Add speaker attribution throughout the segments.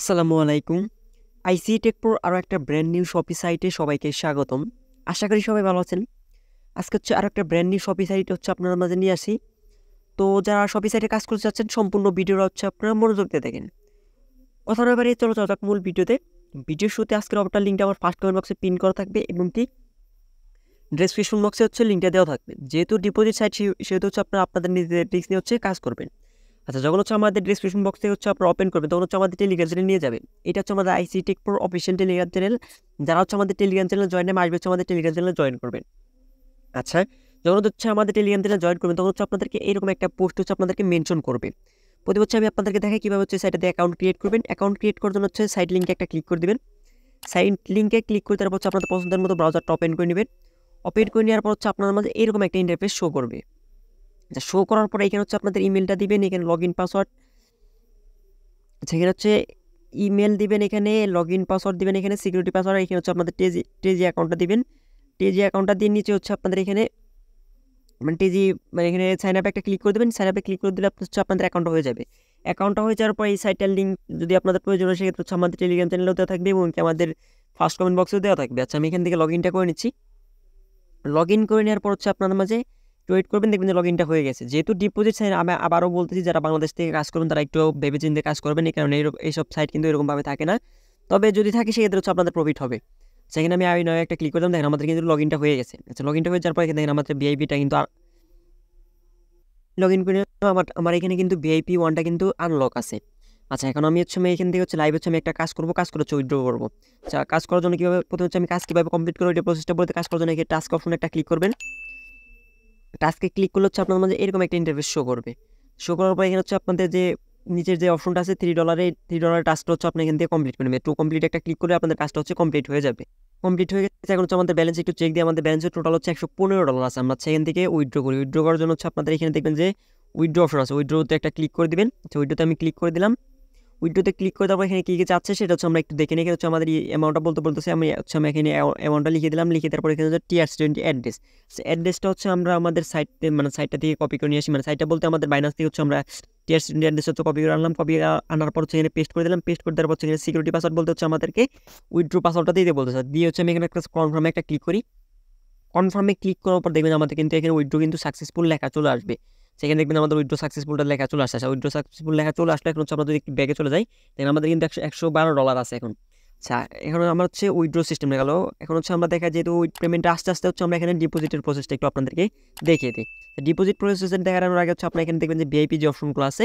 Speaker 1: আসসালামু আলাইকুম। আইসি টেক প্রোর আরও একটা ব্র্যান্ড নিউ শপি সাইটে সবাইকে স্বাগতম। আশা করি সবাই ভালো আছেন। আজকে আরও একটা ব্র্যান্ড নিউ শপি সাইট আপনার মাঝে নিয়ে আসি। তো যারা শপি সাইটে কাজ করতে চাচ্ছেন সম্পূর্ণ ভিডিওটা আপনারা মনোযোগ দিয়ে দেখেন। কথা না বাড়িয়ে চলো যাক মূল ভিডিওতে। ভিডিওর শুরুতে আজকের অফারটার লিঙ্কটা আমার ফার্স্ট কমেন্ট বক্সে পিন করা থাকবে এবং কি ডেসক্রিপশন বক্সে লিঙ্কটা দেওয়া থাকবে। যেহেতু ডিপোজিট সাইট সেহেতু আপনাদের নিজেদের রিস্ক নিয়ে কাজ করবেন। আচ্ছা, যখন আমাদের ডিসক্রিপশন বক্স থেকে আপনারা ওপেন করবেন তখন আমাদের টেলিগ্রাম চ্যানেল নিয়ে যাবেন। এটা আমাদের IC tech pro official Telegram channel. যারা আমাদের টেলিগ্রাম চ্যানেল জয়েন আসবে আমাদের টেলিগ্রাম চ্যানেলে জয়েন করবেন। আচ্ছা, যখন আমাদের টেলিগ্রাম চ্যানেলে জয়েন করবেন তখন আপনাদেরকে এরকম একটা পোস্ট আপনাদেরকে মেনশন করবে। প্রতি আমি আপনাদেরকে দেখাই কীভাবে সাইটে অ্যাকাউন্ট ক্রিয়েট করবেন। অ্যাকাউন্ট ক্রিয়েট করার জন্য সাইট লিঙ্কে একটা ক্লিক করে দেবেন। সাইট লিঙ্কে ক্লিক করে তারপর আপনাদের পছন্দের মতো ব্রাউজারটা ওপেন করে নেবেন। ওপেন করে নেওয়ার পর আপনার মাঝে এরকম একটা ইন্টারফেস শো করবে। শো করার পরে এখানে আপনাদের ইমেলটা দিবেন, এখানে লগ ইন পাসওয়ার্ড, সেখানে ইমেল দিবেন, এখানে লগ ইন পাসওয়ার্ড দিবেন, এখানে সিকিউরিটি পাসওয়ার্ড, এখানে আপনাদের টেজি অ্যাকাউন্টটা দিবেন। টেজি অ্যাকাউন্টটা দিয়ে নিচে আপনাদের এখানে টেজি এখানে সাইন আপে একটা ক্লিক করে দেবেন। সাইন আপে ক্লিক করে দিলে আপনাদের অ্যাকাউন্টটা হয়ে যাবে। অ্যাকাউন্টটা হয়ে যাওয়ার পর এই সাইটের লিঙ্ক যদি আপনাদের প্রয়োজন হয় সেক্ষেত্রে আমাদের টেলিগ্রাম চ্যানেলেও দেওয়া থাকবে এবং আমাদের ফার্স্ট কমেন্ট বক্সেও দেওয়া থাকবে। আচ্ছা, আমি এখান থেকে লগ ইনটা করে নিচ্ছি। লগ ইন করে নেওয়ার পর আপনাদের মাঝে ওয়েট করবেন, দেখবেন যে লগ ইনটা হয়ে গেছে। যেহেতু ডিপোজিট সাইট আমি আবারও বলতেছি, যারা বাংলাদেশ থেকে কাজ করবেন তারা একটু ভেবে চিন্তে কাজ করবেন, এই কারণে এইসব সাইট কিন্তু এরকমভাবে থাকে না। তবে যদি থাকে সেক্ষেত্রে আপনাদের প্রফিট হবে। সেখানে আমি আই নয় একটা ক্লিক করলাম, দেখেন আমাদের কিন্তু লগ ইনটা হয়ে গেছে। আচ্ছা, লগ ইনটা হয়ে যাওয়ার পর দেখেন আমাদের ভিআইপিটা কিন্তু লগ ইন করে আমার এখানে কিন্তু ভিআইপি 1টা কিন্তু আনলক আছে। আচ্ছা, এখন আমি এখান থেকে লাইভ আমি একটা কাজ করবো, কাজ করে উইথড্র করবো। আচ্ছা, কাজ করার জন্য কীভাবে প্রথমে আমি কাজ কীভাবে কমপ্লিট করবো এটা প্রসেসটা বলতে, কাজ করার জন্য এখানে টাস্ক অপশনে একটা ক্লিক করবেন। টাস্কে ক্লিক করলে আপনার মাঝে এরকম একটা ইন্টারফেস শো করবে। শো করার পর এখানে আপনাদের যে নিচের যে অপশনটা আছে $3 টাস্কটা আপনি এখান থেকে কমপ্লিট করে নেবেন। টু কমপ্লিট একটা ক্লিক করলে আপনাদের টাস্কটা কমপ্লিট হয়ে যাবে। কমপ্লিট হয়ে গেছে। এখন আমাদের ব্যালেন্স একটু চেক দিয়ে আমাদের ব্যালেন্সের টোটাল $115 আছে। আমরা সেখান থেকে উইথড্র করি। উইথড্র করার জন্য আপনাদের এখানে দেখবেন যে উইথড্র অপশন আছে, উইথড্রতে একটা ক্লিক করে দিবেন। আচ্ছা, উইথড্রতে আমি ক্লিক করে দিলাম। উইথড্রতে ক্লিক করে তারপর এখানে কী কী চাচ্ছে সেটা আমরা একটু দেখে নিই। আমাদের এই অ্যামাউন্টটা বলতেছে আমি আমি এখানে অ্যামাউন্টটা লিখে দিলাম। লিখে তারপর এখানে TRC20 অ্যাড্রেস। অ্যাড্রেসটা আমরা আমাদের সাইটটা থেকে কপি করে নিয়ে আসি। সাইটটা বলতে আমাদের বাইনান্স থেকে আমরা TRC20 অ্যাড্রেস কপি করে আনলাম। কপি আনার পর সেখানে পেস্ট করে দিলাম। পেস্ট করে দেওয়ার পর সেখানে সিকিউরিটি পাসওয়ার্ড বলতে আমাদেরকে উইথড্র পাসওয়ার্ডটা দিতে বলতেছে। দিয়ে আমি এখানে একটা কনফার্মে একটা ক্লিক করি। কনফার্মে ক্লিক করার পর দেখবেন আমাদের কিন্তু এখানে উইথড্র কিন্তু সাকসেসফুল লেখা চলে আসবে। সেখানে দেখবেন আমাদের উইথড্র সাকসেসফুলটা লেখা চলে আসছে। উইথড্র সাকসেসফুল লেখা চলে আসলে এখন আমরা যদি ব্যাগে চলে যাই দেখেন আমাদের কিন্তু $112 আছে এখন। আচ্ছা, এখন আমরা উইথড্র সিস্টেমে গেল। এখন আমরা দেখা যেহেতু পেমেন্টটা আস্তে আস্তে আমরা এখানে ডিপোজিটের প্রসেসটা একটু আপনাদেরকে দেখিয়ে দিই। ডিপোজিট প্রসেসের দেখানোর আগে আপনার এখানে দেখবেন যে ভিআইপি যে অপশনগুলো আছে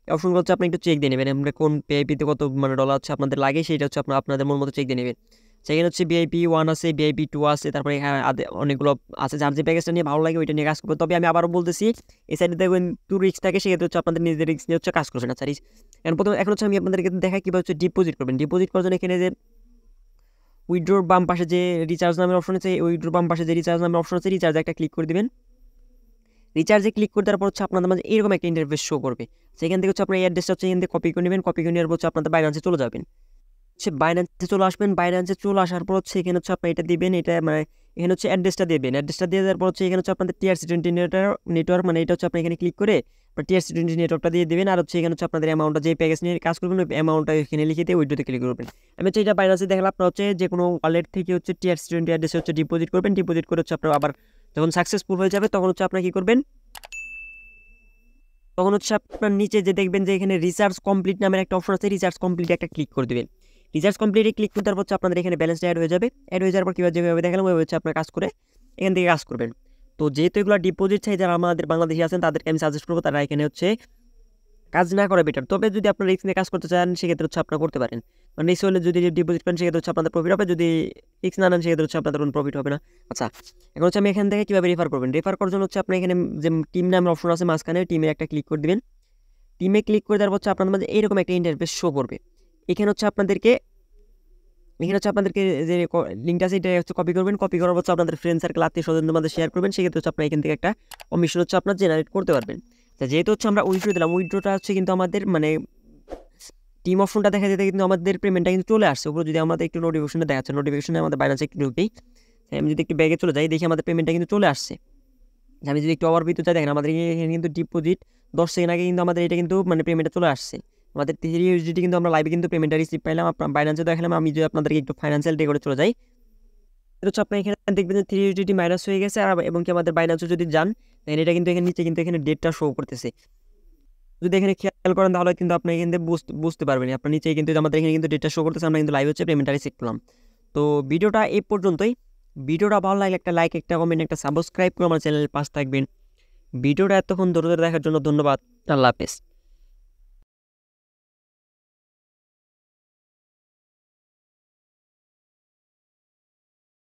Speaker 1: এই অপশনগুলো আপনি একটু চেক দিয়ে নেবেন। আমরা কোন ভিআইপিতে কত ডলার আপনাদের লাগে সেটা আপনাদের মন মতো চেক দিয়ে নেবেন। সেখানে ভিআইপি 1 আছে, ভিআইপি 2 আছে, তারপরে অনেকগুলো আছে। যার যে প্যাকেজটা নিয়ে ভালো লাগে ওইটা নিয়ে কাজ করবে। তবে আমি আবারও বলতেছি এই সাইডে দেখবেন একটু রিস্ক থাকে, সেক্ষেত্রে আপনাদের নিজেদের রিস্ক নিয়ে কাজ করছেন। আচ্ছা, এখন আমি আপনাদেরকে দেখাই কীভাবে ডিপোজিট করবেন। ডিপোজিট করার জন্য এখানে যে উইথড্রোর বাম পাশে যে রিচার্জ নামের অপশন আছে, উইথড্রোর বাম পাশে যে রিচার্জ নামের অপশন আছে, রিচার্জে একটা ক্লিক করে দেবেন। রিচার্জে ক্লিক করে তারপর আপনাদের মাঝে এরকম একটা ইন্টারফেস শো করবে। সেখান থেকে আপনার এই অ্যাড্রেসটা এখান থেকে কপি করে নেবেন। কপি করে নেওয়ার পর আপনাদের বাইনান্সে চলে যাবেন। বাইনান্সে চলে আসবেন। বাইনান্সে চলে আসার পর এখানে আপনার এটা দিবেন। এটা এখানে অ্যাড্রেসটা দেবেন। অ্যাড্রেসটা দিয়ে দেওয়ার পর এখানে আপনাদের TRC20 নেটওয়ার্ক এটা আপনি এখানে ক্লিক করে TRC20 নেটওয়ার্কটা দিয়ে দেবেন। আর এখানে আপনাদের অ্যামাউন্টটা যে প্যাকেজ নিয়ে কাজ করবেন ওই অ্যামাউন্টটা এখানে লিখে দিয়ে উইথড্রোতে ক্লিক করবেন। আমি এটা বাইনান্সে দেখলাম আপনার যে কোনো ওয়ালেট থেকে TRC20 অ্যাড্রেসে ডিপোজিট করবেন। ডিপোজিট করে আপনার আবার যখন সাকসেসফুল হয়ে যাবে তখন আপনার কী করবেন, তখন আপনার নিচে যে দেখবেন যে এখানে রিচার্জ কমপ্লিট নামের একটা অপশন আছে, রিচার্জ কমপ্লিট একটা ক্লিক করে দেবেন। রিচার্জ কমপ্লিটে ক্লিক করতে পারছে আপনাদের এখানে ব্যালেন্সটা অ্যাড হয়ে যাবে। অ্যাড হয়ে যাওয়ার পর কীভাবে যেভাবে দেখালাম ওইভাবে আপনার কাজ করে এখান থেকে কাজ করবেন। তো যেহেতু এগুলো ডিপোজিট চাই, যারা আমাদের বাংলাদেশি আছেন তাদেরকে আমি সাজেস্ট করবো তারা এখানে কাজ না করে বেটার। তবে যদি আপনার রিস্ক নিয়ে কাজ করতে চান সেক্ষেত্রে আপনারা করতে পারেন। রিস্ক হলে যদি ডিপোজিট করেন সেক্ষেত্রে আপনাদের প্রফিট হবে, যদি রিস্ক না নেন সেক্ষেত্রে আপনাদের কোনো প্রফিট হবে না। আচ্ছা, এখন আমি এখান থেকে কীভাবে রেফার করবেন। রেফার করার জন্য আপনি এখানে যে টিম নামের অপশন আছে মাঝখানে টিমে একটা ক্লিক করে দেবেন। টিমে ক্লিক করে দেওয়ার আপনাদের মাঝে এরকম একটা ইন্টারফেস শো করবে। এখানে আপনাদেরকে যে লিঙ্কটা আছে এটা কপি করবেন। কপি করার পর আপনাদের ফ্রেন্ড সার্কেল আত্মীয় স্বজনদের মধ্যে শেয়ার করবেন। সেক্ষেত্রে আপনার এখান থেকে একটা কমিশন আপনার জেনারেট করতে পারবেন। যেহেতু আমরা উইথড্র দিলাম, উইথড্রটা কিন্তু আমাদের টিম অপশনটা দেখা যেতে কিন্তু আমাদের পেমেন্টটা কিন্তু চলে আসছে। উপরে যদি আমাদের একটু নোটিফিকেশনে দেখাচ্ছে, নোটিফিকেশনে আমাদের বাইনান্সে একটু ঢুকেই আমি যদি একটু ব্যাগে চলে যাই দেখি আমাদের পেমেন্টটা কিন্তু চলে আসছে। আমি যদি একটু ওভার ভিতরে দেখেন আমাদের এখানে কিন্তু ডিপোজিট 10 সেকেন্ড আগে কিন্তু আমাদের এটা কিন্তু পেমেন্টটা চলে আসছে। আমাদের 3 ইউএসডিটি কিন্তু আমরা লাইভে কিন্তু পেমেন্টটা রিসিভ পাইলাম। আপনার বাইন্যান্সে দেখালাম। আমি যদি আপনাদেরকে একটু ফাইন্যান্সিয়াল ডে করে চলে যাই, এটা হচ্ছে আপনার এখানে দেখবেন যে 3 ইউএসডিটি মাইনাস হয়ে গেছে। আর এবং কি আমাদের বাইন্যান্সে যদি যান, দেন এটা কিন্তু এখানে নিচে কিন্তু এখানে ডেটটা শো করতেছে। যদি এখানে খেয়াল করেন তাহলে কিন্তু আপনি এখান থেকে বুঝতে পারবেন। আপনার নিচে কিন্তু আমাদের এখানে কিন্তু ডেটটা শো করতেছে, আমরা কিন্তু লাইভ হচ্ছে পেমেন্টটা রিসিভ করলাম। তো ভিডিওটা এই পর্যন্তই। ভিডিওটা ভালো লাগলে একটা লাইক, একটা কমেন্ট, একটা সাবস্ক্রাইব করে আমার চ্যানেলের পাশে থাকবেন। ভিডিওটা এতক্ষণ ধরে দেখার জন্য ধন্যবাদ। আল্লাহ হাফেজ।